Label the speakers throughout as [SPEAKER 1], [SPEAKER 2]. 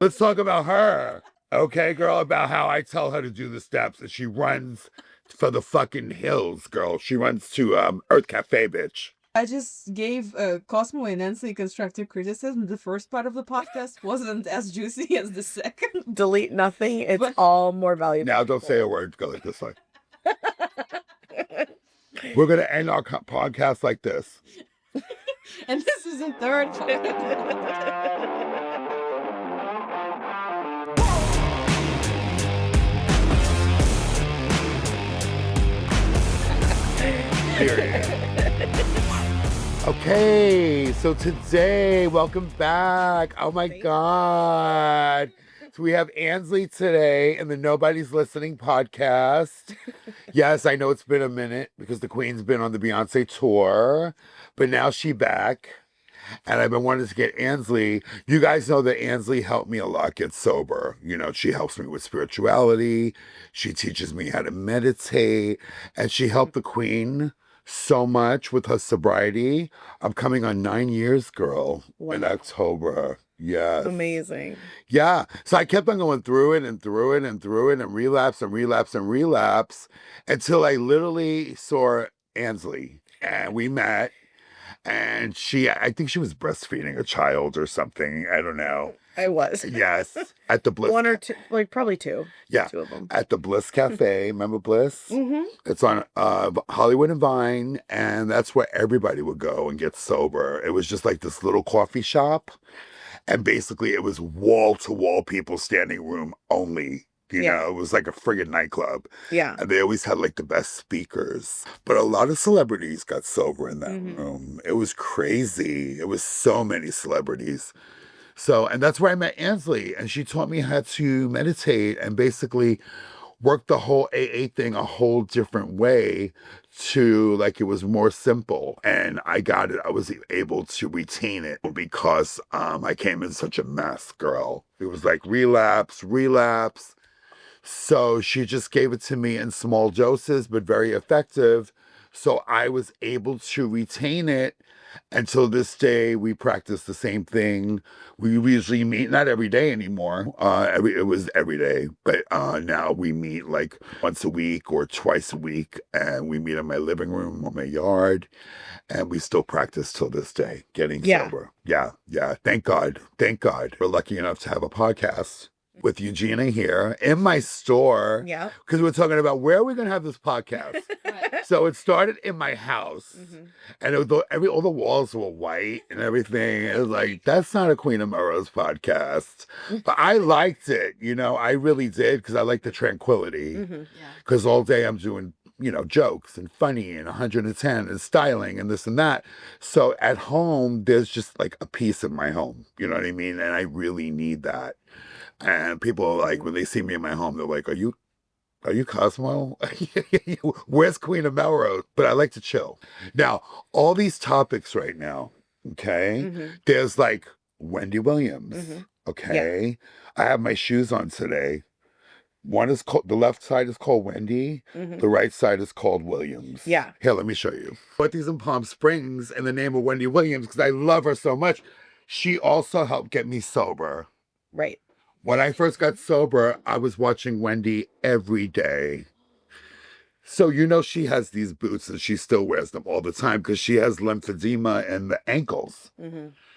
[SPEAKER 1] Let's talk about her. Okay, girl, about how I tell her to do the steps and she runs for the fucking hills, girl. She runs to Earth Cafe, bitch.
[SPEAKER 2] I just gave Cosmo and Nancy constructive criticism. The first part of the podcast wasn't as juicy as the second.
[SPEAKER 3] Delete nothing. It's
[SPEAKER 2] But-
[SPEAKER 3] all more valuable.
[SPEAKER 1] Now don't say a word. Go like this way. We're gonna end our podcast like this.
[SPEAKER 2] And this is the third part.
[SPEAKER 1] Period. Okay, so today, welcome back. Oh my God. So we have Ansley today in the Nobody's Listening podcast. Yes, I know it's been a minute because the Queen's been on the Beyonce tour, but now she's back. And I've been wanting to get Ansley. You guys know that Ansley helped me a lot get sober. You know, she helps me with spirituality. She teaches me how to meditate. And she helped the Queen so much with her sobriety. I'm coming on 9 years, girl, in October. Yes.
[SPEAKER 3] Amazing.
[SPEAKER 1] Yeah. So I kept on going through it and through it and through it and relapse and relapse and relapse until I literally saw Ansley and we met. And I think she was breastfeeding a child or something. I don't know.
[SPEAKER 3] I was.
[SPEAKER 1] Yes. At the Bliss.
[SPEAKER 3] One or two, like probably two.
[SPEAKER 1] Yeah.
[SPEAKER 3] Two of them.
[SPEAKER 1] At the Bliss Cafe. Remember Bliss?
[SPEAKER 3] Mm-hmm.
[SPEAKER 1] It's on Hollywood and Vine. And that's where everybody would go and get sober. It was just like this little coffee shop. And basically it was wall-to-wall people standing room only. You know, it was like a friggin' nightclub.
[SPEAKER 3] Yeah.
[SPEAKER 1] And they always had like the best speakers. But a lot of celebrities got sober in that room. It was crazy. It was so many celebrities. So, and that's where I met Ansley. And she taught me how to meditate and basically work the whole AA thing a whole different way to like it was more simple. And I got it. I was able to retain it because I came in such a mess, girl. It was like relapse. So she just gave it to me in small doses, but very effective. So I was able to retain it until this day. We practice the same thing. We usually meet, not every day anymore. It was every day, but now we meet like once a week or twice a week. And we meet in my living room or my yard. And we still practice till this day, getting sober. Yeah. Thank God. We're lucky enough to have a podcast with Eugenia here in my store.
[SPEAKER 3] Yeah.
[SPEAKER 1] Because we're talking about where are we going to have this podcast. So it started in my house. And all the walls were white and everything. It was like, that's not a Queen of MELROSE podcast. But I liked it. You know, I really did because I like the tranquility. Because all day I'm doing, you know, jokes and funny and 110 and styling and this and that. So at home, there's just like a peace in my home. You know what I mean? And I really need that. And people are like, when they see me in my home, they're like, are you Cosmo? Where's Queen of MELROSE? But I like to chill. Now, all these topics right now, okay? There's like Wendy Williams, okay? I have my shoes on today. One is called, the left side is called Wendy. The right side is called Williams.
[SPEAKER 3] Yeah.
[SPEAKER 1] Here, let me show you. I bought these in Palm Springs in the name of Wendy Williams because I love her so much. She also helped get me sober.
[SPEAKER 3] Right.
[SPEAKER 1] When I first got sober, I was watching Wendy every day. So, you know, she has these boots and she still wears them all the time because she has lymphedema in the ankles.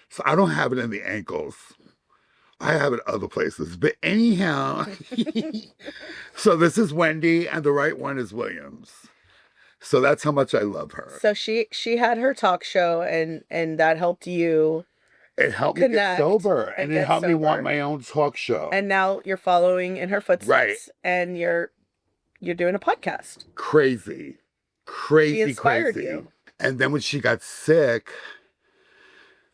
[SPEAKER 1] So I don't have it in the ankles. I have it other places. But anyhow, so this is Wendy and the right one is Williams. So that's how much I love her.
[SPEAKER 3] So she had her talk show and that helped you.
[SPEAKER 1] It helped me get sober and it helped me want my own talk show.
[SPEAKER 3] And now you're following in her footsteps.
[SPEAKER 1] Right.
[SPEAKER 3] And you're doing a podcast.
[SPEAKER 1] Crazy.
[SPEAKER 3] She inspired you.
[SPEAKER 1] And then when she got sick,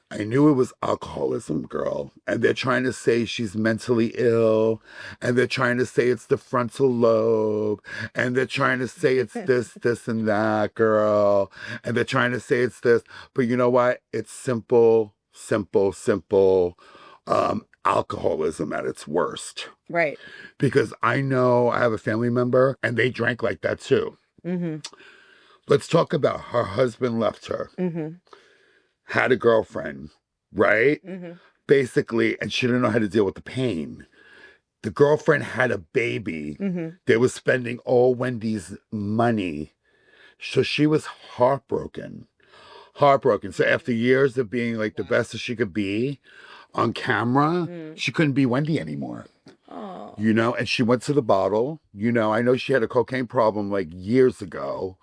[SPEAKER 1] I knew it was alcoholism, girl. And they're trying to say she's mentally ill. And they're trying to say it's the frontal lobe. And they're trying to say it's this, and that, girl. And they're trying to say it's this. But you know what? It's simple alcoholism at its worst.
[SPEAKER 3] Right.
[SPEAKER 1] Because I know I have a family member and they drank like that too. Let's talk about her husband left her, had a girlfriend, right? basically, and she didn't know how to deal with the pain. The girlfriend had a baby. They were spending all Wendy's money. So she was heartbroken. Heartbroken. So after years of being like the best that she could be on camera, she couldn't be Wendy anymore.
[SPEAKER 3] Oh.
[SPEAKER 1] You know, and she went to the bottle. You know, I know she had a cocaine problem like years ago.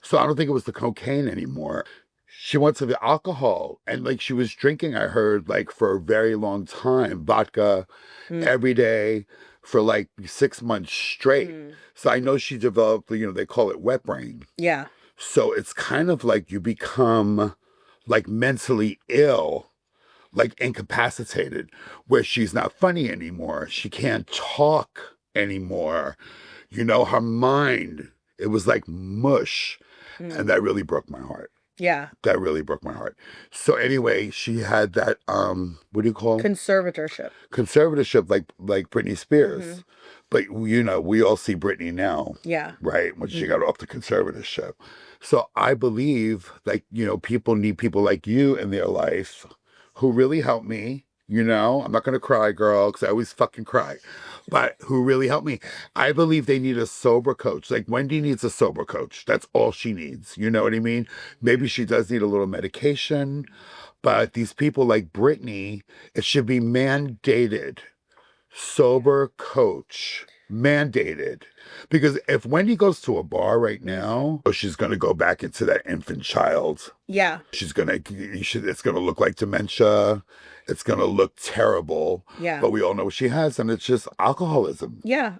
[SPEAKER 1] So I don't think it was the cocaine anymore. She went to the alcohol and like she was drinking, I heard, like for a very long time, vodka every day for like 6 months straight. So I know she developed, you know, they call it wet brain.
[SPEAKER 3] Yeah.
[SPEAKER 1] So it's kind of like you become like mentally ill, like incapacitated, where she's not funny anymore. She can't talk anymore. You know, her mind, it was like mush. And that really broke my heart.
[SPEAKER 3] Yeah.
[SPEAKER 1] That really broke my heart. So anyway, she had that what do you call it?
[SPEAKER 3] Conservatorship.
[SPEAKER 1] Conservatorship, like Britney Spears. But you know, we all see Britney now.
[SPEAKER 3] Yeah.
[SPEAKER 1] Right? When she got off the conservatorship. So I believe like, you know, people need people like you in their life who really help me. You know, I'm not going to cry, girl, because I always fucking cry, but who really helped me. I believe they need a sober coach. Like Wendy needs a sober coach. That's all she needs. You know what I mean? Maybe she does need a little medication, but these people like Britney, it should be mandated. Sober coach. Mandated. Because if Wendy goes to a bar right now, she's going to go back into that infant child.
[SPEAKER 3] Yeah.
[SPEAKER 1] It's going to look like dementia. It's going to look terrible.
[SPEAKER 3] Yeah.
[SPEAKER 1] But we all know what she has, and it's just alcoholism.
[SPEAKER 3] Yeah.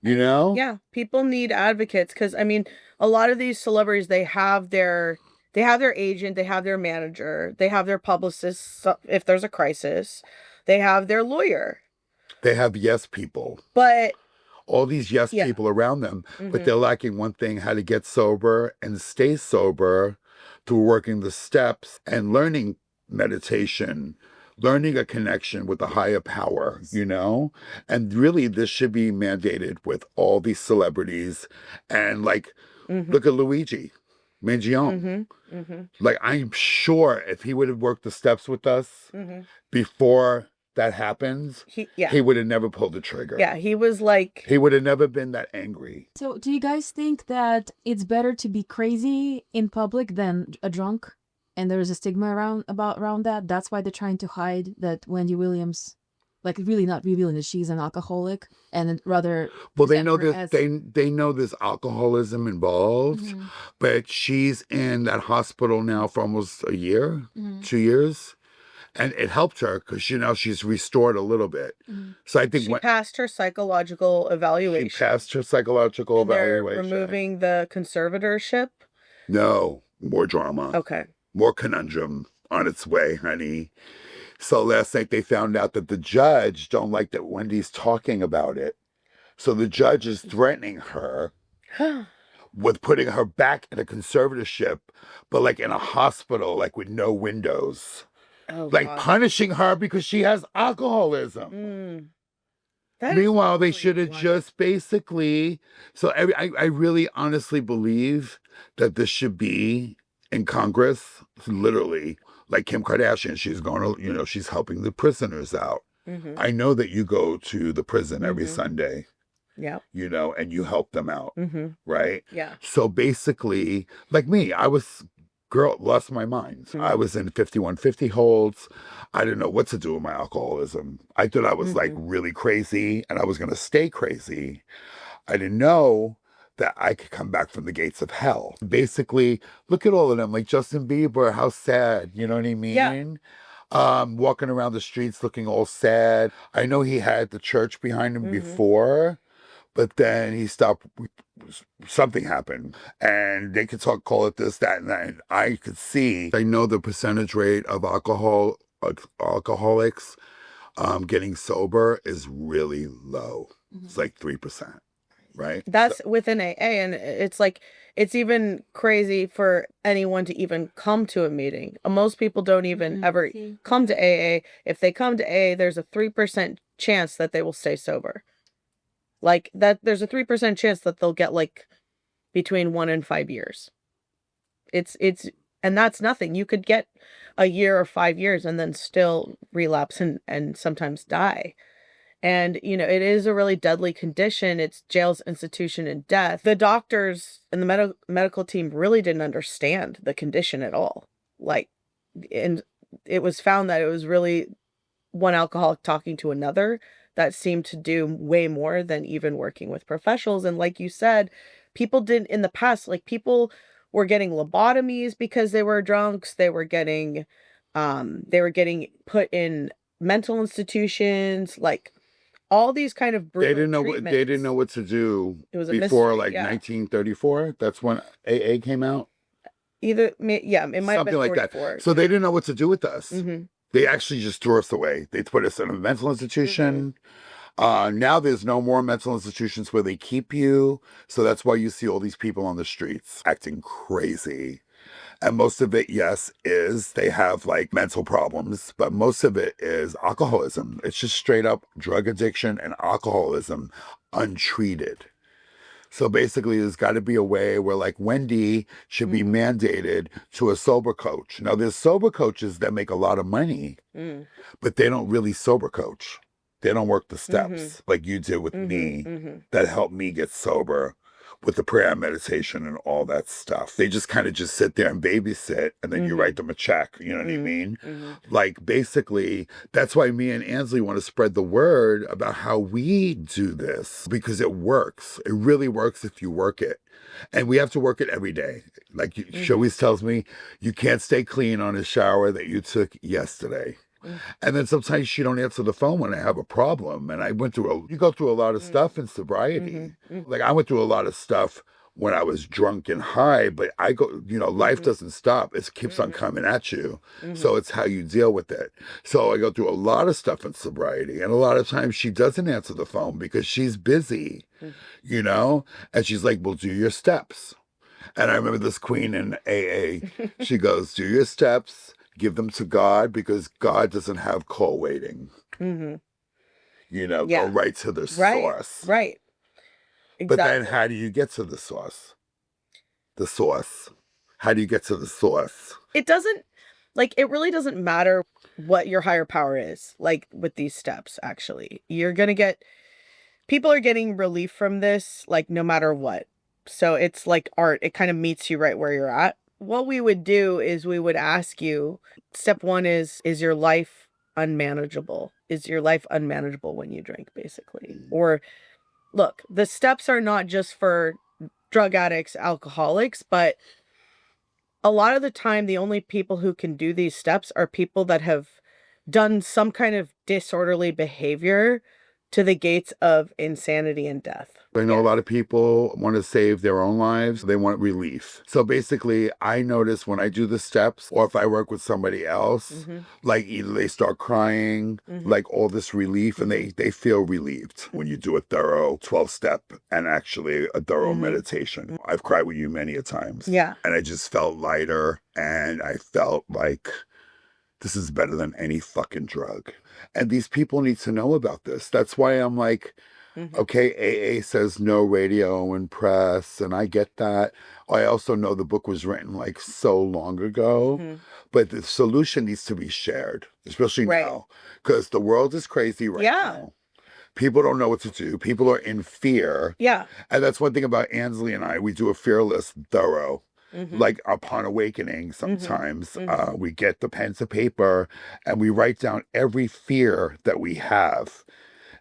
[SPEAKER 1] You know?
[SPEAKER 3] Yeah. People need advocates because, I mean, a lot of these celebrities, they have their agent, they have their manager, they have their publicist if there's a crisis, they have their lawyer.
[SPEAKER 1] They have yes people.
[SPEAKER 3] But
[SPEAKER 1] all these yes people around them, but they're lacking one thing, how to get sober and stay sober through working the steps and learning meditation, learning a connection with a higher power, you know? And really, this should be mandated with all these celebrities. And like, look at Luigi Mangione. Like, I'm sure if he would have worked the steps with us before that happens, he would have never pulled the trigger.
[SPEAKER 3] Yeah, he was like...
[SPEAKER 1] He would have never been that angry.
[SPEAKER 2] So do you guys think that it's better to be crazy in public than a drunk? And there's a stigma around that? That's why they're trying to hide that Wendy Williams, like really not revealing that she's an alcoholic, and rather...
[SPEAKER 1] Well, they know this, they know there's alcoholism involved, but she's in that hospital now for almost a year, 2 years. And it helped her because, you know, she's restored a little bit. So I think
[SPEAKER 3] she passed her psychological evaluation.
[SPEAKER 1] She passed her psychological evaluation.
[SPEAKER 3] They're removing the conservatorship?
[SPEAKER 1] No, more drama.
[SPEAKER 3] Okay.
[SPEAKER 1] More conundrum on its way, honey. So last night they found out that the judge don't like that Wendy's talking about it. So the judge is threatening her with putting her back in a conservatorship, but like in a hospital, like with no windows.
[SPEAKER 3] Oh,
[SPEAKER 1] like
[SPEAKER 3] God.
[SPEAKER 1] Punishing her because she has alcoholism. Meanwhile, they should have just basically... So I really honestly believe that this should be in Congress, literally. Like Kim Kardashian, she's going to, you know, she's helping the prisoners out. I know that you go to the prison every Sunday.
[SPEAKER 3] Yeah.
[SPEAKER 1] You know, and you help them out. Right?
[SPEAKER 3] Yeah.
[SPEAKER 1] So basically, like me, lost my mind. I was in 5150 holds. I didn't know what to do with my alcoholism. I thought I was like really crazy and I was going to stay crazy. I didn't know that I could come back from the gates of hell. Basically, look at all of them, like Justin Bieber, how sad, you know what I mean? Yeah. Walking around the streets looking all sad. I know he had the church behind him before, but then he stopped. Something happened, and they could call it this, that, and that. And I could see. I know the percentage rate of alcoholics getting sober is really low. It's like 3%, right?
[SPEAKER 3] That's within AA, and it's like it's even crazy for anyone to even come to a meeting. Most people don't even ever come to AA. If they come to AA, there's a 3% chance that they will stay sober. Like that, there's a 3% chance that they'll get like between 1 and 5 years. It's And that's nothing. You could get a year or 5 years and then still relapse and sometimes die. And, you know, it is a really deadly condition. It's jails, institution, and death. The doctors and the medical team really didn't understand the condition at all. Like, and it was found that it was really one alcoholic talking to another that seemed to do way more than even working with professionals. And like you said, people didn't in the past, like people were getting lobotomies because they were drunks. They were getting put in mental institutions, like all these kind of brutal
[SPEAKER 1] They didn't know what to do.
[SPEAKER 3] It was a
[SPEAKER 1] before
[SPEAKER 3] mystery,
[SPEAKER 1] like
[SPEAKER 3] yeah.
[SPEAKER 1] 1934. That's when AA came out.
[SPEAKER 3] Either, yeah, it might have been
[SPEAKER 1] Something like
[SPEAKER 3] 44.
[SPEAKER 1] that. So they didn't know what to do with us.
[SPEAKER 3] Mm-hmm.
[SPEAKER 1] They actually just threw us away. They put us in a mental institution. Now there's no more mental institutions where they keep you. So that's why you see all these people on the streets acting crazy. And most of it, yes, is they have like mental problems, but most of it is alcoholism. It's just straight up drug addiction and alcoholism untreated. So basically, there's got to be a way where, like, Wendy should be mandated to a sober coach. Now, there's sober coaches that make a lot of money, but they don't really sober coach. They don't work the steps like you did with me that helped me get sober with the prayer and meditation and all that stuff. They just kind of just sit there and babysit, and then you write them a check. You know what I mean? Like, basically, that's why me and Ansley want to spread the word about how we do this, because it works. It really works if you work it. And we have to work it every day. Like, she always tells me, you can't stay clean on a shower that you took yesterday. And then sometimes she don't answer the phone when I have a problem. And you go through a lot of stuff in sobriety. Like, I went through a lot of stuff when I was drunk and high, but life doesn't stop. It keeps on coming at you. So it's how you deal with it. So I go through a lot of stuff in sobriety. And a lot of times she doesn't answer the phone because she's busy, and she's like, well, do your steps. And I remember this queen in AA, she goes, do your steps. Give them to God, because God doesn't have call waiting. Go right to the source.
[SPEAKER 3] Right. Exactly.
[SPEAKER 1] But then how do you get to the source? The source. How do you get to the source?
[SPEAKER 3] It really doesn't matter what your higher power is, like with these steps, actually. People are getting relief from this, like no matter what. So it's like art. It kind of meets you right where you're at. What we would do is we would ask you, step one is your life unmanageable? Is your life unmanageable when you drink, basically? Or look, the steps are not just for drug addicts, alcoholics, but a lot of the time, the only people who can do these steps are people that have done some kind of disorderly behavior to the gates of insanity and death.
[SPEAKER 1] I know a lot of people want to save their own lives. They want relief. So basically, I notice when I do the steps, or if I work with somebody else, like either they start crying, like all this relief, and they feel relieved when you do a thorough 12-step and actually a thorough meditation. I've cried with you many a times.
[SPEAKER 3] Yeah.
[SPEAKER 1] And I just felt lighter, and I felt like this is better than any fucking drug. And these people need to know about this. That's why I'm like, okay, AA says no radio and press, and I get that. I also know the book was written like so long ago, but the solution needs to be shared, especially now, because the world is crazy right now. People don't know what to do. People are in fear.
[SPEAKER 3] Yeah.
[SPEAKER 1] And that's one thing about Ansley and I. We do a fearless, thorough. Like upon awakening, sometimes we get the pen to paper and we write down every fear that we have.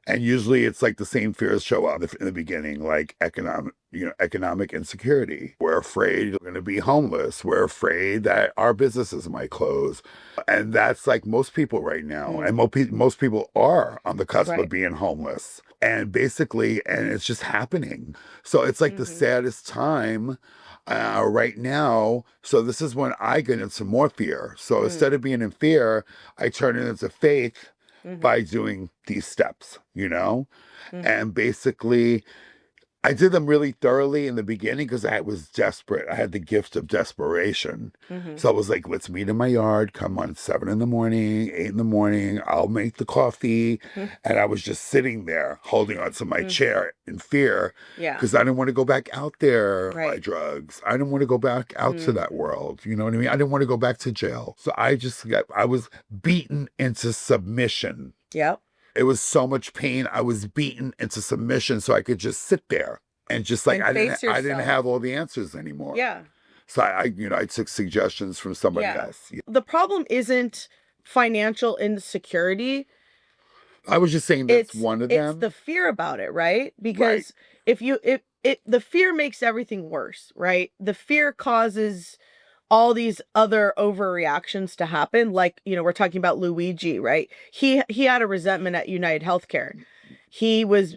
[SPEAKER 1] And usually it's like the same fears show up in the beginning, like economic insecurity. We're afraid we're going to be homeless. We're afraid that our businesses might close. And that's like most people right now. And most people are on the cusp of being homeless. And basically, and it's just happening. So it's like the saddest time right now. So this is when I get into more fear. So instead of being in fear, I turn it into faith by doing these steps, and basically I did them really thoroughly in the beginning because I was desperate. I had the gift of desperation. So I was like, let's meet in my yard. Come on, 7 in the morning, 8 in the morning. I'll make the coffee. And I was just sitting there holding onto my chair in fear
[SPEAKER 3] Yeah.
[SPEAKER 1] because I didn't want to go back out there by
[SPEAKER 3] Right.
[SPEAKER 1] drugs. I didn't want to go back out to that world. You know what I mean? I didn't want to go back to jail. So I was beaten into submission.
[SPEAKER 3] Yep.
[SPEAKER 1] It was so much pain. I was beaten into submission so I could just sit there and just like
[SPEAKER 3] And face
[SPEAKER 1] I didn't
[SPEAKER 3] yourself.
[SPEAKER 1] have all the answers anymore.
[SPEAKER 3] Yeah.
[SPEAKER 1] So I took suggestions from somebody
[SPEAKER 3] Yeah.
[SPEAKER 1] else.
[SPEAKER 3] The problem isn't financial insecurity.
[SPEAKER 1] I was just saying that's
[SPEAKER 3] It's
[SPEAKER 1] one of
[SPEAKER 3] it's
[SPEAKER 1] them.
[SPEAKER 3] the fear about it, right? Because if you the fear makes everything worse, right? The fear causes all these other overreactions to happen. Like, we're talking about Luigi, right? He had a resentment at United Healthcare. He was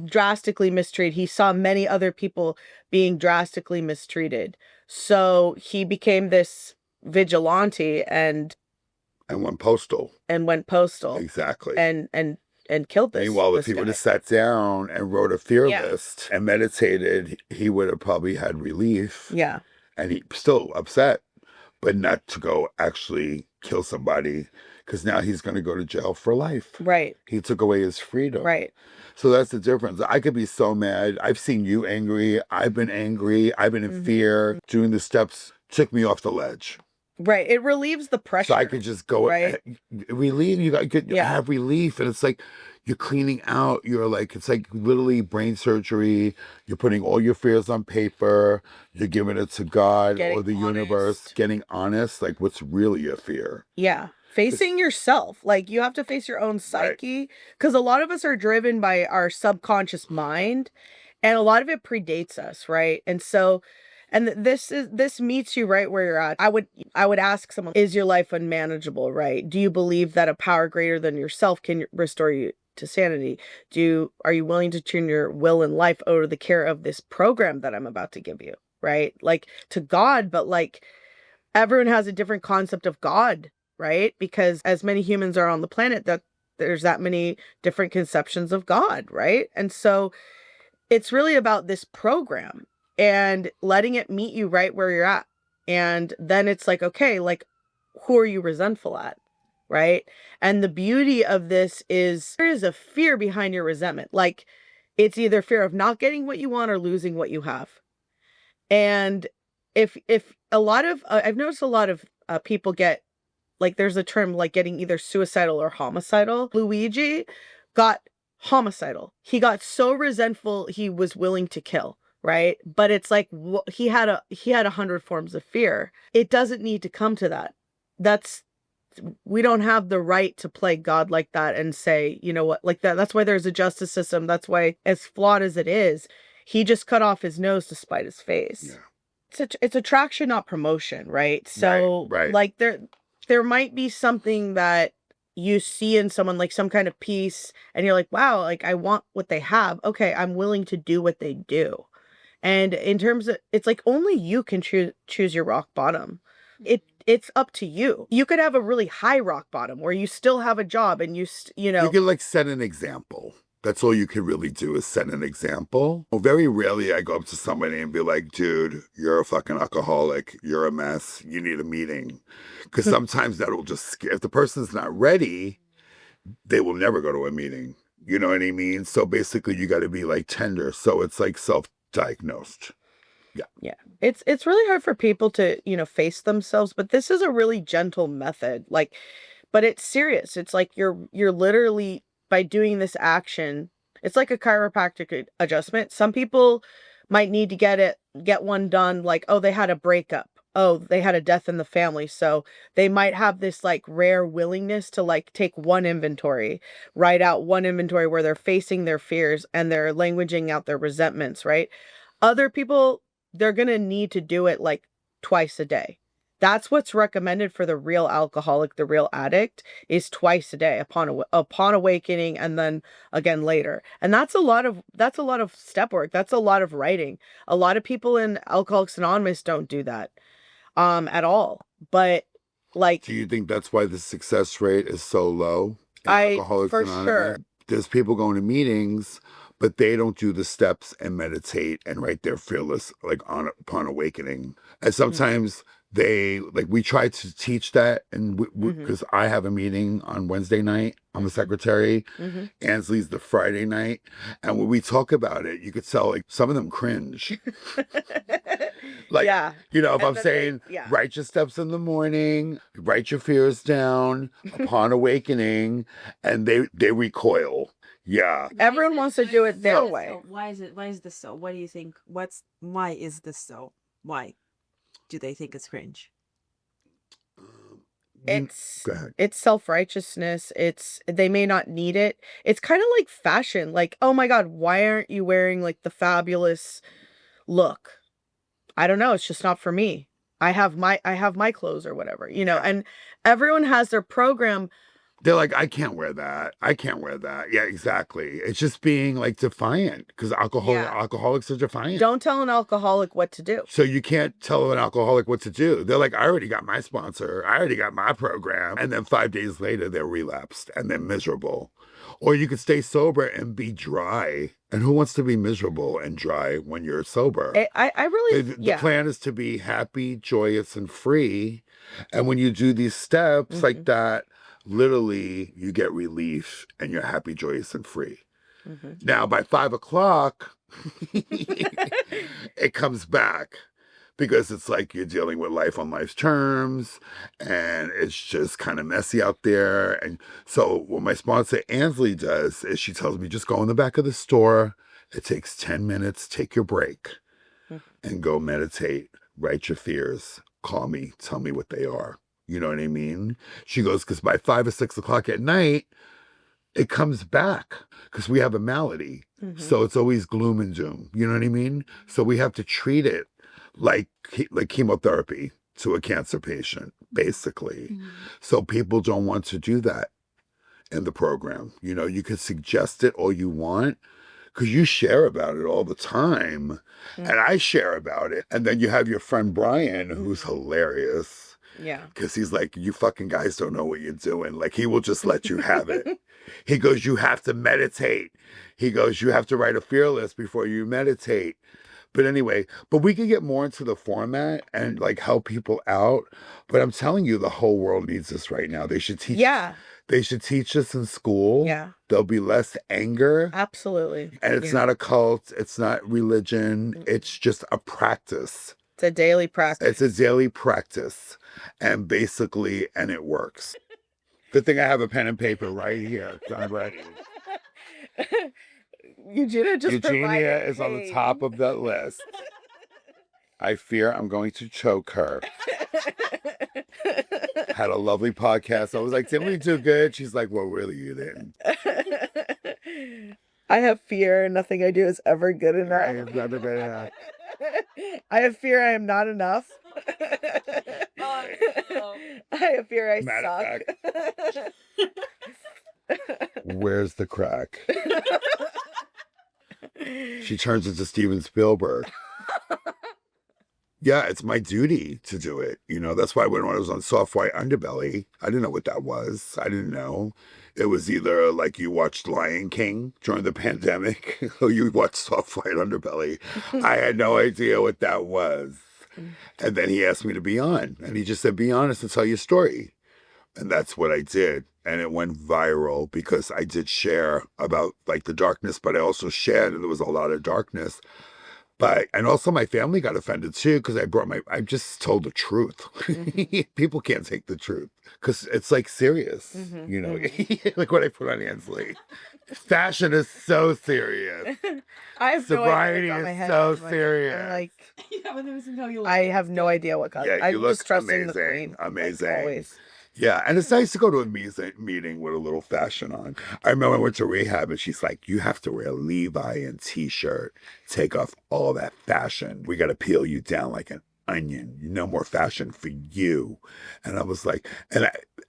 [SPEAKER 3] drastically mistreated. He saw many other people being drastically mistreated. So he became this vigilante and
[SPEAKER 1] went postal.
[SPEAKER 3] went postal
[SPEAKER 1] Exactly.
[SPEAKER 3] and killed this.
[SPEAKER 1] Meanwhile, if
[SPEAKER 3] this
[SPEAKER 1] he would
[SPEAKER 3] guy.
[SPEAKER 1] have sat down and wrote a fear
[SPEAKER 3] Yeah.
[SPEAKER 1] list and meditated, he would have probably had relief.
[SPEAKER 3] Yeah.
[SPEAKER 1] And he still upset, but not to go actually kill somebody because now he's going to go to jail for life.
[SPEAKER 3] Right.
[SPEAKER 1] He took away his freedom.
[SPEAKER 3] Right.
[SPEAKER 1] So that's the difference. I could be so mad. I've seen you angry. I've been angry. I've been in fear. Doing the steps took me off the ledge.
[SPEAKER 3] Right. It relieves the pressure.
[SPEAKER 1] So I could just go
[SPEAKER 3] Right.
[SPEAKER 1] relieve. You could have relief, and it's like you're cleaning out. It's like literally brain surgery. You're putting all your fears on paper. You're giving it to God
[SPEAKER 3] Getting
[SPEAKER 1] or the universe.
[SPEAKER 3] honest.
[SPEAKER 1] Getting honest, like what's really a fear.
[SPEAKER 3] Yeah. Facing yourself. Like, you have to face your own psyche. Because a lot of us are driven by our subconscious mind, and a lot of it predates us, right? And so, and this meets you right where you're at. I would ask someone, is your life unmanageable, right? Do you believe that a power greater than yourself can restore you to sanity? Are you willing to turn your will and life over to the care of this program that I'm about to give you, right? Like, to God, but like, everyone has a different concept of God, right? Because as many humans are on the planet, that there's that many different conceptions of God, right? And so it's really about this program and letting it meet you right where you're at. And then it's like, okay, like, who are you resentful at? Right. And the beauty of this is there is a fear behind your resentment. Like, it's either fear of not getting what you want or losing what you have. And if a lot of, I've noticed a lot of people get, like, there's a term like getting either suicidal or homicidal. Luigi got homicidal. He got so resentful he was willing to kill, right? But it's like he had 100 forms of fear. It doesn't need to come to that. We don't have the right to play God like that and say, you know what, like that. That's why there's a justice system. That's why, as flawed as it is, he just cut off his nose to spite his face. Yeah. It's attraction, not promotion, right? So
[SPEAKER 1] right.
[SPEAKER 3] Like there might be something that you see in someone, like some kind of peace, and you're like, wow, like, I want what they have. Okay, I'm willing to do what they do. And in terms of, it's like only you can choose your rock bottom. It's up to you. You could have a really high rock bottom where you still have a job and you
[SPEAKER 1] can like set an example. That's all you can really do is set an example. Well, very rarely I go up to somebody and be like, dude, you're a fucking alcoholic. You're a mess. You need a meeting. Because sometimes that'll just scare. If the person's not ready, they will never go to a meeting. You know what I mean? So basically you got to be like tender. So it's like self-diagnosed. Yeah.
[SPEAKER 3] Yeah. It's really hard for people to, face themselves, but this is a really gentle method. Like, but it's serious. It's like you're literally, by doing this action, it's like a chiropractic adjustment. Some people might need to get one done, like, oh, they had a breakup. Oh, they had a death in the family. So they might have this like rare willingness to like take write out one inventory where they're facing their fears and they're languaging out their resentments, right? Other people, they're going to need to do it like twice a day. That's what's recommended for the real alcoholic, the real addict, is twice a day upon awakening, and then again later. And that's a lot of step work. That's a lot of writing. A lot of people in Alcoholics Anonymous don't do that at all. But like,
[SPEAKER 1] do you think that's why the success rate is so low in Alcoholics
[SPEAKER 3] for
[SPEAKER 1] Anonymous?
[SPEAKER 3] sure.
[SPEAKER 1] There's people going to meetings, but they don't do the steps and meditate and write their fearless like on upon awakening. And sometimes we try to teach that, and because I have a meeting on Wednesday night, I'm a secretary. Ansley's the Friday night, and when we talk about it, you could tell like some of them cringe. Like, if I'm saying write your steps in the morning, write your fears down upon awakening, and they recoil. Yeah.
[SPEAKER 3] Everyone wants to do it their way.
[SPEAKER 4] So? Why is this so? What do you think? Why is this so? Why do they think it's cringe?
[SPEAKER 3] It's self-righteousness. They may not need it. It's kind of like fashion. Like, oh my God, why aren't you wearing like the fabulous look? I don't know. It's just not for me. I have my clothes or whatever, and everyone has their program.
[SPEAKER 1] They're like, I can't wear that. I can't wear that. Yeah, exactly. It's just being like defiant, because alcoholics are defiant.
[SPEAKER 3] Don't tell an alcoholic what to do.
[SPEAKER 1] So you can't tell an alcoholic what to do. They're like, I already got my sponsor. I already got my program. And then 5 days later, they're relapsed and they're miserable. Or you could stay sober and be dry. And who wants to be miserable and dry when you're sober?
[SPEAKER 3] I really,
[SPEAKER 1] the plan is to be happy, joyous, and free. And when you do these steps like that, literally you get relief and you're happy, joyous, and free. Now by 5 o'clock, it comes back, because it's like you're dealing with life on life's terms, and it's just kind of messy out there. And so what my sponsor Ansley does is she tells me, just go in the back of the store. It takes 10 minutes, take your break, and go meditate, write your fears, call me, tell me what they are. You know what I mean? She goes, because by 5 or 6 o'clock at night, it comes back, because we have a malady. So it's always gloom and doom. You know what I mean? So we have to treat it like chemotherapy to a cancer patient, basically. So people don't want to do that in the program. You can suggest it all you want, because you share about it all the time. And I share about it. And then you have your friend Brian, who's hilarious.
[SPEAKER 3] Yeah.
[SPEAKER 1] Because he's like, you fucking guys don't know what you're doing. Like, he will just let you have it. He goes, you have to meditate. He goes, you have to write a fearless before you meditate. But anyway, we can get more into the format and like help people out. But I'm telling you, the whole world needs this right now. They should teach.
[SPEAKER 3] Yeah.
[SPEAKER 1] They should teach this in school.
[SPEAKER 3] Yeah.
[SPEAKER 1] There'll be less anger.
[SPEAKER 3] Absolutely.
[SPEAKER 1] And it's not a cult. It's not religion. It's just a practice.
[SPEAKER 3] It's a daily practice.
[SPEAKER 1] It's a daily practice. And basically, and it works. Good thing I have a pen and paper right here. I'm ready.
[SPEAKER 3] Eugenia
[SPEAKER 1] is on the top of that list. I fear I'm going to choke her. Had a lovely podcast. I was like, didn't we do good? She's like, well, really, you didn't.
[SPEAKER 3] I have fear. Nothing I do is ever good enough.
[SPEAKER 1] I have never been enough.
[SPEAKER 3] I have fear I am not enough. I have fear I suck.
[SPEAKER 1] Where's the crack? She turns into Steven Spielberg. Yeah, it's my duty to do it. That's why when I was on Soft White Underbelly, I didn't know what that was. I didn't know. It was either like you watched Lion King during the pandemic or you watched Soft White Underbelly. I had no idea what that was. And then he asked me to be on. And he just said, be honest and tell your story. And that's what I did. And it went viral because I did share about like the darkness, but I also shared, and there was a lot of darkness. And also my family got offended too, because I just told the truth. People can't take the truth because it's like serious, like what I put on Ansley. Fashion is so serious. Sobriety is so serious.
[SPEAKER 3] I have no idea what color.
[SPEAKER 1] Yeah, you look
[SPEAKER 3] just trusting
[SPEAKER 1] amazing.
[SPEAKER 3] The queen.
[SPEAKER 1] Amazing.
[SPEAKER 3] Like always.
[SPEAKER 1] Yeah, and it's nice to go to a meeting with a little fashion on. I remember I went to rehab and she's like, you have to wear a Levi and t-shirt. Take off all that fashion. We got to peel you down like an onion. No more fashion for you. And I was like,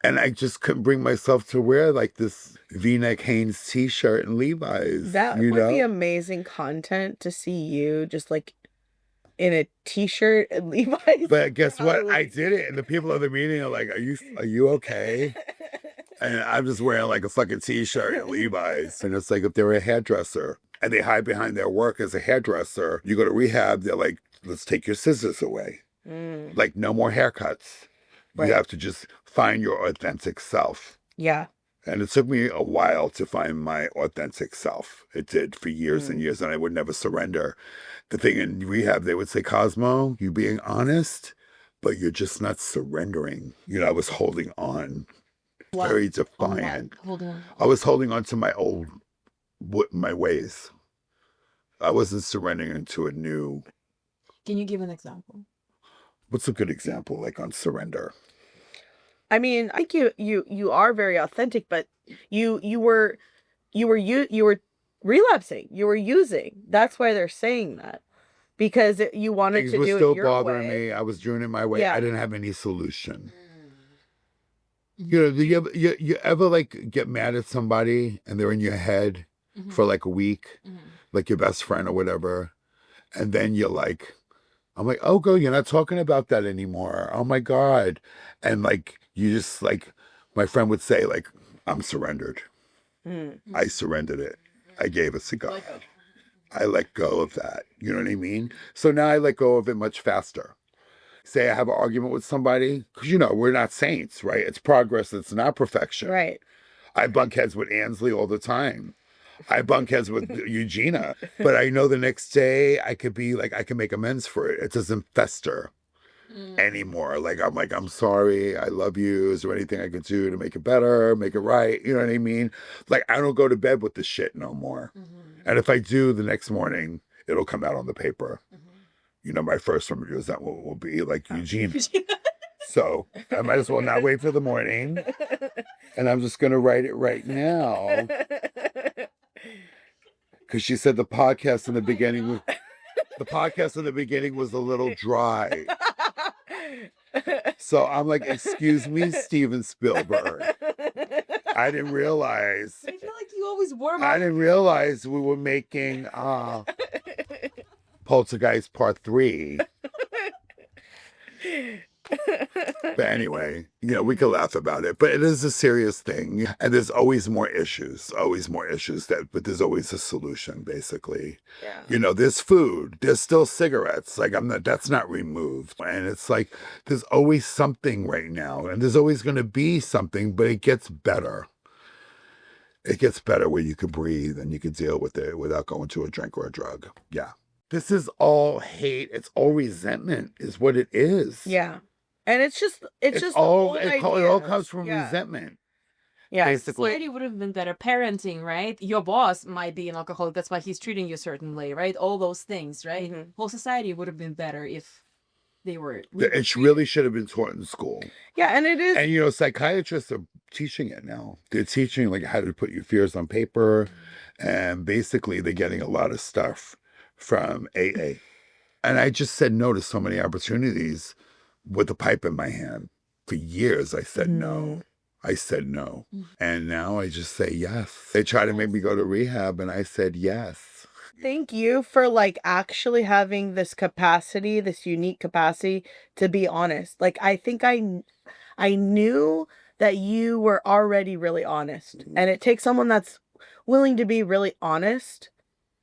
[SPEAKER 1] and I just couldn't bring myself to wear like this V-neck Hanes t-shirt and Levi's.
[SPEAKER 3] That would be amazing content to see you just like in a t-shirt and Levi's.
[SPEAKER 1] But guess what? I did it, and the people of the meeting are like, are you okay? And I'm just wearing like a fucking t-shirt and Levi's. And it's like if they were a hairdresser and they hide behind their work as a hairdresser. You go to rehab, they're like, let's take your scissors away. Like, no more haircuts.
[SPEAKER 3] Right.
[SPEAKER 1] You have to just find your authentic self.
[SPEAKER 3] Yeah.
[SPEAKER 1] And it took me a while to find my authentic self. It did, for years and years, and I would never surrender. The thing in rehab, they would say, Cosmo, you being honest, but you're just not surrendering. You know, I was holding on, very defiant.
[SPEAKER 2] Holding on.
[SPEAKER 1] I was holding on to my ways. I wasn't surrendering into a new.
[SPEAKER 2] Can you give an example?
[SPEAKER 1] What's a good example, like on surrender?
[SPEAKER 3] I mean, I think you are very authentic, but you were relapsing. You were using. That's why they're saying that, because you wanted
[SPEAKER 1] Things
[SPEAKER 3] to
[SPEAKER 1] were
[SPEAKER 3] do
[SPEAKER 1] still
[SPEAKER 3] it your
[SPEAKER 1] bothering
[SPEAKER 3] way.
[SPEAKER 1] me. I was doing it my way.
[SPEAKER 3] Yeah.
[SPEAKER 1] I didn't have any solution. You know, do you ever like get mad at somebody and they're in your head for like a week, like your best friend or whatever, and then you're like, I'm like, oh, girl, you're not talking about that anymore. Oh my God. And like, you just like, my friend would say, like, I'm surrendered. I surrendered it. I gave it to God. I let go of that. You know what I mean? So now I let go of it much faster. Say I have an argument with somebody, because, you know, we're not saints, right? It's progress. It's not perfection.
[SPEAKER 3] Right.
[SPEAKER 1] I bunk heads with Ansley all the time. I bunk heads with Eugenia, but I know the next day I could be like, I can make amends for it. It doesn't fester anymore. Like, I'm sorry. I love you. Is there anything I can do to make it better, make it right? You know what I mean? Like, I don't go to bed with the shit no more. And if I do, the next morning, it'll come out on the paper. You know, my first resentment will be like Eugenia. So I might as well not wait for the morning. And I'm just going to write it right now. Because she said the podcast in the beginning was a little dry. So I'm like, excuse me, Steven Spielberg. I didn't realize.
[SPEAKER 2] I feel like you always warm up.
[SPEAKER 1] I didn't realize we were making Poltergeist Part 3. But anyway, you know, we could laugh about it, but it is a serious thing. And there's always more issues, but there's always a solution, basically.
[SPEAKER 3] Yeah.
[SPEAKER 1] You know, there's food, there's still cigarettes. Like, that's not removed. And it's like, there's always something right now, and there's always going to be something, but it gets better. It gets better where you can breathe and you can deal with it without going to a drink or a drug. Yeah. This is all hate. It's all resentment is what it is.
[SPEAKER 3] Yeah. And it's just
[SPEAKER 1] It all comes from resentment.
[SPEAKER 3] Yeah.
[SPEAKER 1] Basically.
[SPEAKER 2] Society would have been better. Parenting, right? Your boss might be an alcoholic. That's why he's treating you a certain way, right? All those things, right? Whole society would have been better if they were.
[SPEAKER 1] It really should have been taught in school.
[SPEAKER 3] Yeah, and it is.
[SPEAKER 1] And, you know, psychiatrists are teaching it now. They're teaching, like, how to put your fears on paper. And basically, they're getting a lot of stuff from AA. And I just said no to so many opportunities with a pipe in my hand. For years, I said no. I said no. And now I just say yes. They try to make me go to rehab, and I said yes.
[SPEAKER 3] Thank you for like actually having this capacity, this unique capacity to be honest. Like, I think I knew that you were already really honest. And it takes someone that's willing to be really honest,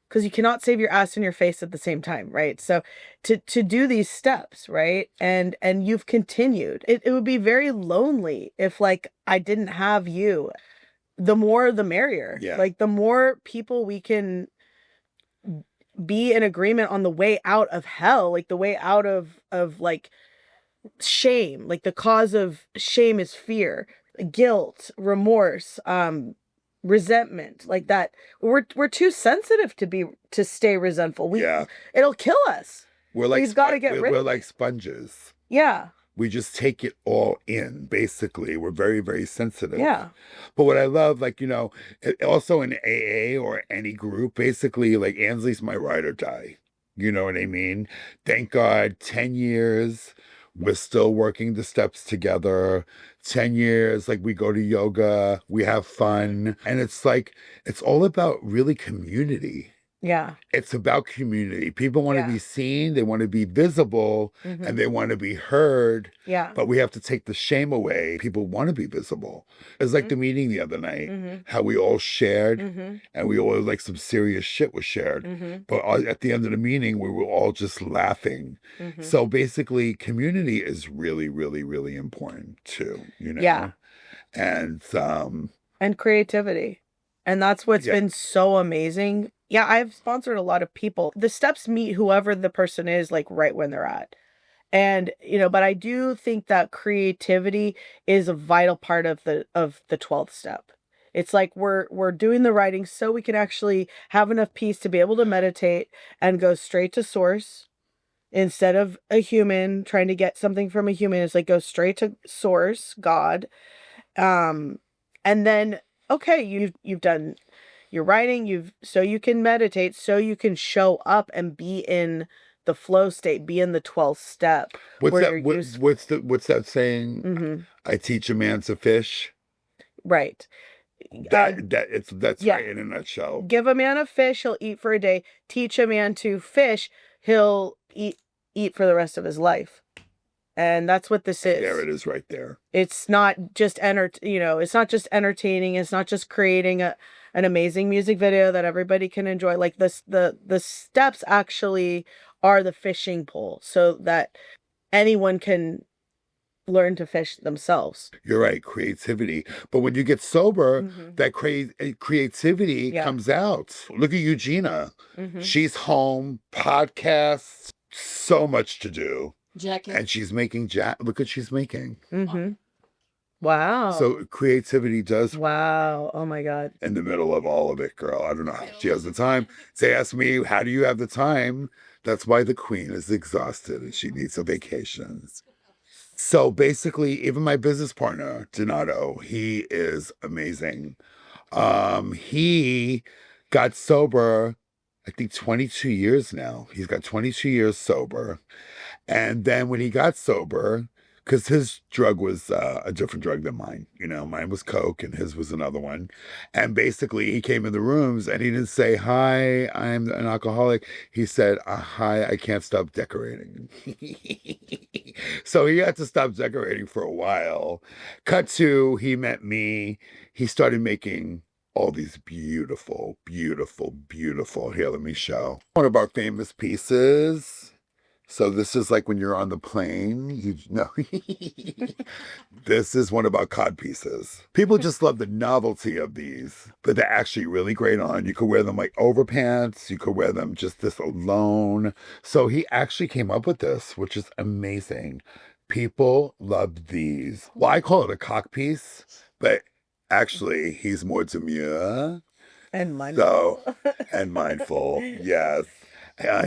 [SPEAKER 3] because you cannot save your ass and your face at the same time, right? So to do these steps, right? And you've continued. It would be very lonely if, like, I didn't have you. The more the merrier.
[SPEAKER 1] Yeah.
[SPEAKER 3] Like, the more people we can be in agreement on the way out of hell, like the way out of like shame. Like, the cause of shame is fear, guilt, remorse, resentment, like that. We're too sensitive to stay resentful. It'll kill us.
[SPEAKER 1] We're like,
[SPEAKER 3] We've got to get rid
[SPEAKER 1] we're
[SPEAKER 3] of
[SPEAKER 1] like
[SPEAKER 3] it.
[SPEAKER 1] sponges.
[SPEAKER 3] Yeah.
[SPEAKER 1] We just take it all in, basically. We're very, very sensitive.
[SPEAKER 3] Yeah.
[SPEAKER 1] But what I love, like, you know, also in AA or any group, basically, like, Ansley's my ride or die. You know what I mean? Thank God, 10 years, we're still working the steps together. 10 years, like, we go to yoga, we have fun. And it's like, it's all about really community.
[SPEAKER 3] Yeah.
[SPEAKER 1] It's about community. People want to
[SPEAKER 3] Yeah.
[SPEAKER 1] be seen, they want to be visible, and they want to be heard.
[SPEAKER 3] Yeah.
[SPEAKER 1] But we have to take the shame away. People want to be visible. It's like the meeting the other night, how we all shared, and we all, like, some serious shit was shared. But at the end of the meeting, we were all just laughing. So basically, community is really, really, really important too, you know?
[SPEAKER 3] Yeah.
[SPEAKER 1] And
[SPEAKER 3] creativity. And that's what's been so amazing. Yeah, I've sponsored a lot of people. The steps meet whoever the person is, like, right when they're at. And, but I do think that creativity is a vital part of the 12th step. It's like we're doing the writing so we can actually have enough peace to be able to meditate and go straight to source instead of a human trying to get something from a human. It's like go straight to source, God. And then, okay, you've done your writing, so you can meditate, so you can show up and be in the flow state, be in the 12th step.
[SPEAKER 1] what's that saying? I teach a man to fish.
[SPEAKER 3] Right.
[SPEAKER 1] That's right in a nutshell.
[SPEAKER 3] Give a man a fish, he'll eat for a day. Teach a man to fish, he'll eat for the rest of his life. And that's what this is. There
[SPEAKER 1] it is right there.
[SPEAKER 3] It's not just it's not just entertaining. It's not just creating an amazing music video that everybody can enjoy. Like the steps actually are the fishing pole so that anyone can learn to fish themselves.
[SPEAKER 1] You're right, creativity. But when you get sober, that creativity comes out. Look at Eugenia. She's home, podcasts, so much to do.
[SPEAKER 2] Jacket.
[SPEAKER 1] And she's making look what she's making.
[SPEAKER 3] Wow.
[SPEAKER 1] So creativity does.
[SPEAKER 3] Wow. Oh my God.
[SPEAKER 1] In the middle of all of it, girl. I don't know how she has the time. They ask me, how do you have the time? That's why the queen is exhausted and she needs a vacation. So basically, even my business partner, Donato, he is amazing. He got sober, I think 22 years now. He's got 22 years sober. And then when he got sober, because his drug was a different drug than mine. Mine was Coke and his was another one. And basically he came in the rooms and he didn't say, hi, I'm an alcoholic. He said, hi, I can't stop decorating. So he had to stop decorating for a while. Cut to, he met me. He started making all these beautiful, beautiful, beautiful, here, let me show. One of our famous pieces. So this is like when you're on the plane, this is one of our cod pieces. People just love the novelty of these, but they're actually really great on. You could wear them like overpants. You could wear them just this alone. So he actually came up with this, which is amazing. People love these. Well, I call it a cock piece, but actually he's more demure.
[SPEAKER 3] And mindful.
[SPEAKER 1] And mindful, yes.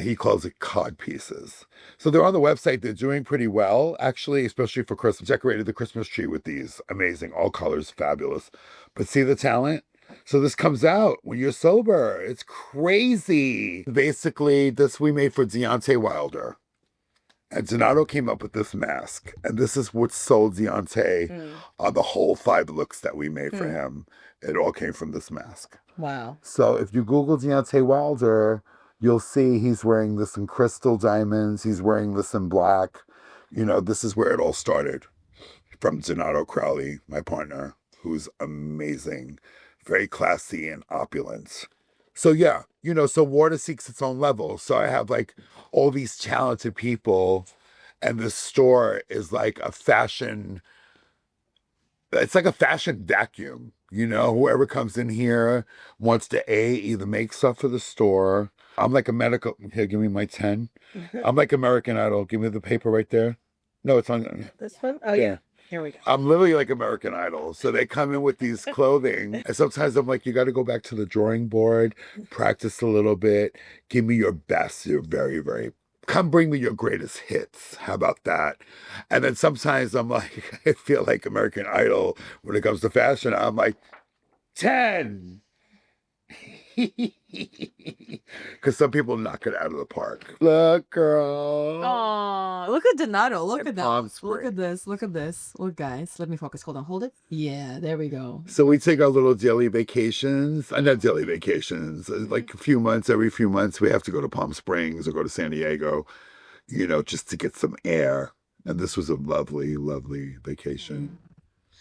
[SPEAKER 1] He calls it cod pieces. So they're on the website. They're doing pretty well, actually, especially for Christmas. Decorated the Christmas tree with these. Amazing. All colors, fabulous. But see the talent? So this comes out when you're sober. It's crazy. Basically, this we made for Deontay Wilder. And Donato came up with this mask. And this is what sold Deontay on the whole 5 looks that we made for him. It all came from this mask.
[SPEAKER 3] Wow.
[SPEAKER 1] So if you Google Deontay Wilder, you'll see he's wearing this in crystal diamonds. He's wearing this in black. This is where it all started. From Donato Crowley, my partner, who's amazing, very classy and opulent. So yeah, so water seeks its own level. So I have like all these talented people, and the store is like a fashion. It's like a fashion vacuum. Whoever comes in here wants to either make stuff for the store. I'm like a medical. Here, give me my 10. I'm like American Idol. Give me the paper right there. No, it's on.
[SPEAKER 3] This one? Oh, yeah. Here we go.
[SPEAKER 1] I'm literally like American Idol. So they come in with these clothing. And sometimes I'm like, you got to go back to the drawing board, practice a little bit. Give me your best. You're very, very. Come bring me your greatest hits. How about that? And then sometimes I'm like, I feel like American Idol when it comes to fashion. I'm like, 10. because some people knock it out of the park. Look, girl.
[SPEAKER 2] Oh, look at Donato. Look
[SPEAKER 1] And
[SPEAKER 2] at that.
[SPEAKER 1] Palm
[SPEAKER 2] Look
[SPEAKER 1] Springs.
[SPEAKER 2] at this. Look at this. Look, guys. Let me focus. Hold on. Hold it. Yeah, there we go.
[SPEAKER 1] So we take our little daily vacations, not daily vacations, like every few months, we have to go to Palm Springs or go to San Diego, just to get some air. And this was a lovely, lovely vacation.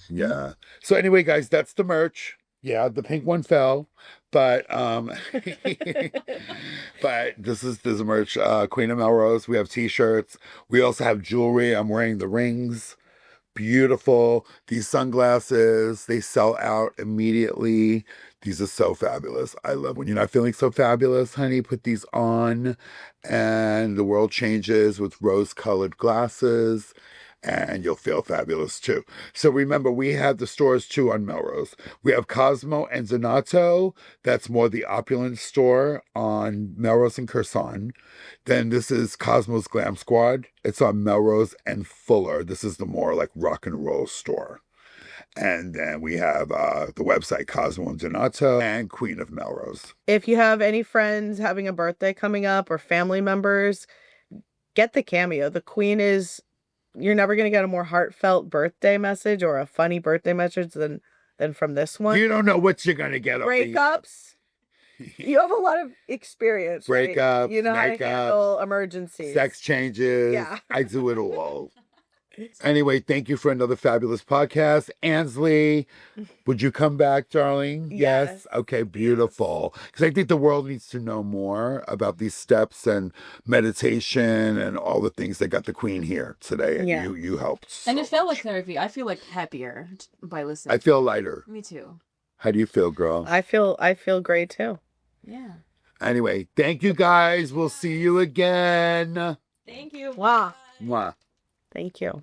[SPEAKER 1] Yeah. So anyway, guys, that's the merch. Yeah, the pink one fell, but but this is merch. Queen of Melrose. We have T-shirts. We also have jewelry. I'm wearing the rings. Beautiful. These sunglasses, they sell out immediately. These are so fabulous. I love when you're not feeling so fabulous, honey, put these on and the world changes with rose-colored glasses and you'll feel fabulous too. So remember, we have the stores too on Melrose. We have Cosmo and Donato. That's more the opulent store on Melrose and Curzon. Then this is Cosmo's Glam Squad. It's on Melrose and Fuller. This is the more like rock and roll store. And then we have the website Cosmo and Donato and Queen of Melrose.
[SPEAKER 3] If you have any friends having a birthday coming up or family members, get the cameo. The Queen is, you're never going to get a more heartfelt birthday message or a funny birthday message than from this one.
[SPEAKER 1] You don't know what you're going to get.
[SPEAKER 3] Breakups. You have a lot of experience.
[SPEAKER 1] Breakups,
[SPEAKER 3] right? You know how to handle emergencies.
[SPEAKER 1] Sex changes.
[SPEAKER 3] Yeah.
[SPEAKER 1] I do it all. Anyway, thank you for another fabulous podcast. Ansley, would you come back, darling?
[SPEAKER 3] Yes.
[SPEAKER 1] Okay, beautiful. Because I think the world needs to know more about these steps and meditation and all the things that got the Queen here today. And
[SPEAKER 3] Yeah.
[SPEAKER 1] you helped.
[SPEAKER 2] And it
[SPEAKER 1] so
[SPEAKER 2] felt
[SPEAKER 1] much.
[SPEAKER 2] like therapy. I feel like happier by listening.
[SPEAKER 1] I feel lighter.
[SPEAKER 2] Me too.
[SPEAKER 1] How do you feel, girl?
[SPEAKER 3] I feel great too.
[SPEAKER 2] Yeah.
[SPEAKER 1] Anyway, thank you guys. We'll see you again.
[SPEAKER 2] Thank you.
[SPEAKER 3] Wow.
[SPEAKER 1] Mwah.
[SPEAKER 3] Thank you.